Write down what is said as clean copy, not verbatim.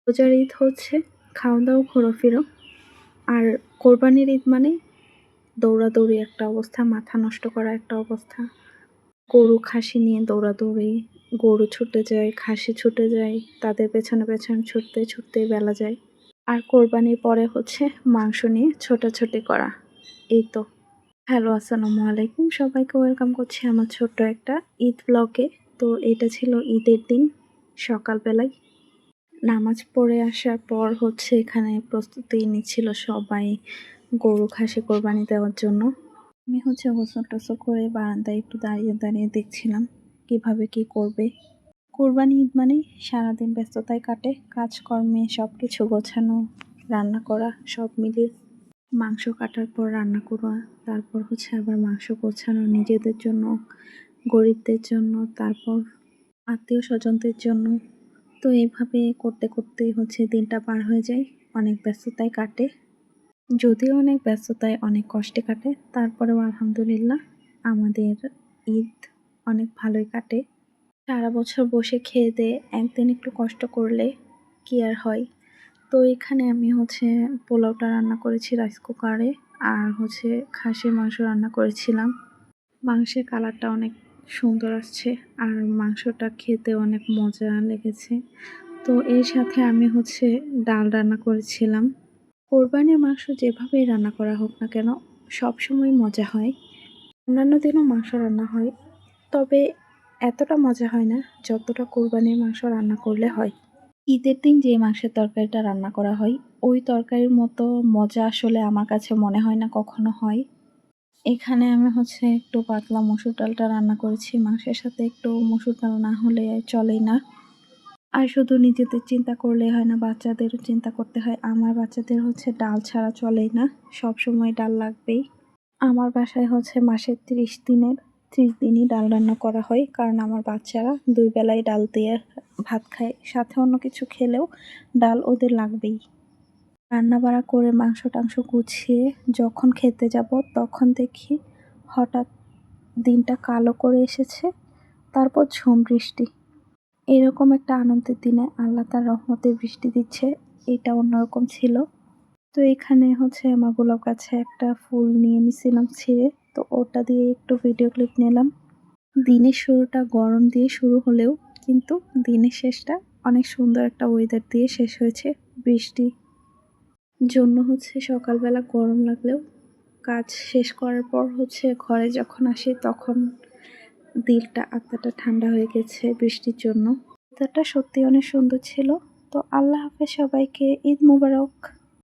রোজার ঈদ হচ্ছে খাওয়া-দাওয়া ঘোরাফেরা। আর কোরবানির ঈদ মানে দৌড়াদৌড়ি একটা অবস্থা, মাথা নষ্ট করা একটা অবস্থা। গরু খাসি নিয়ে দৌড়াদৌড়ি, গরু ছুটে যায়, খাসি ছুটে যায়, তাদের পেছনে পেছনে ছুটতে ছুটতেই বেলা যায়। আর কোরবানির পরে হচ্ছে মাংস নিয়ে ছোটাছুটি করা। এই তো। হ্যালো, আসসালামু আলাইকুম। সবাইকে ওয়েলকাম করছি আমার ছোট্ট একটা ঈদ ব্লগে। তো এটা ছিল ঈদের দিন সকালবেলায়। নামাজ পড়ে আসার পর হচ্ছে এখানে প্রস্তুতি নিচ্ছিল সবাই গরু খাসি কোরবানি দেওয়ার জন্য। আমি হচ্ছে গোসল-টোসল করে বারান্দায় একটু দাঁড়িয়ে দাঁড়িয়ে দেখছিলাম কিভাবে কি করবে। কোরবানি ঈদ মানেই সারাদিন ব্যস্ততায় কাটে, কাজকর্মে সব কিছু গোছানো, রান্না করা সব মিলিয়ে। মাংস কাটার পর রান্না করা, তারপর হচ্ছে আবার মাংস গোছানো নিজেদের জন্য, গরিবদের জন্য, তারপর আত্মীয় স্বজনদের জন্য। তো এইভাবে করতে করতেই হচ্ছে দিনটা পার হয়ে যায়, অনেক ব্যস্ততায় কাটে। যদিও অনেক ব্যস্ততায় অনেক কষ্টে কাটে, তারপরেও আলহামদুলিল্লাহ আমাদের ঈদ অনেক ভালোই কাটে। সারা বছর বসে খেয়ে দেয়ে একদিন একটু কষ্ট করলে কি আর হয়। তো এখানে আমি হচ্ছে পোলাওটা রান্না করেছি রাইস কুকারে, আর হচ্ছে খাসির মাংস রান্না করেছিলাম। মাংসের কালারটা অনেক সুন্দর আসছে, আর মাংসটা খেতে অনেক মজা লেগেছে। তো এর সাথে আমি হচ্ছে ডাল রান্না করেছিলাম। কোরবানির মাংস যেভাবেই রান্না করা হোক না কেন, সবসময় মজা হয়। অন্যান্য দিনও মাংস রান্না হয়, তবে এতটা মজা হয় না যতটা কোরবানির মাংস রান্না করলে হয়। ঈদের দিন যে মাংসের তরকারিটা রান্না করা হয়, ওই তরকারির মতো মজা আসলে আমার কাছে মনে হয় না কখনো হয়। এখানে আমি হচ্ছে একটু পাতলা মসুর ডালটা রান্না করেছি। মাংসের সাথে একটু মসুর ডাল না হলে চলেই না। আর শুধু নিজেদের চিন্তা করলেই হয় না, বাচ্চাদেরও চিন্তা করতে হয়। আমার বাচ্চাদের হচ্ছে ডাল ছাড়া চলেই না, সবসময় ডাল লাগবেই। আমার বাসায় হচ্ছে মাসের ৩০ দিনই ডাল রান্না করা হয়, কারণ আমার বাচ্চারা ২ বেলাই ডাল দিয়ে ভাত খায়। সাথে অন্য কিছু খেলেও ডাল ওদের লাগবেই। রান্নাবাড়া করে মাংস-টাংস গুছিয়ে যখন খেতে যাব, তখন দেখি হঠাৎ দিনটা কালো করে এসেছে, তারপর ঝুম বৃষ্টি। এরকম একটা আনন্দের দিনে আল্লাহ তার রহমতের বৃষ্টি দিচ্ছে, এটা অন্যরকম ছিল। তো এখানে হচ্ছে আমার গোলাপ গাছে একটা ফুল নিয়ে নিছিলাম ছিঁড়ে, তো ওটা দিয়ে একটু ভিডিও ক্লিপ নিলাম। দিনের শুরুটা গরম দিয়ে শুরু হলেও কিন্তু দিনের শেষটা অনেক সুন্দর একটা ওয়েদার দিয়ে শেষ হয়েছে। বৃষ্টি জন্য হচ্ছে সকালবেলা গরম লাগলেও কাজ শেষ করার পর হচ্ছে ঘরে যখন আসি তখন দিলটা আত্মাটা ঠান্ডা হয়ে গেছে বৃষ্টির জন্য। ওয়েদারটা সত্যি অনেক সুন্দর ছিল। তো আল্লাহ হাফেজ সবাইকে, ঈদ মোবারক।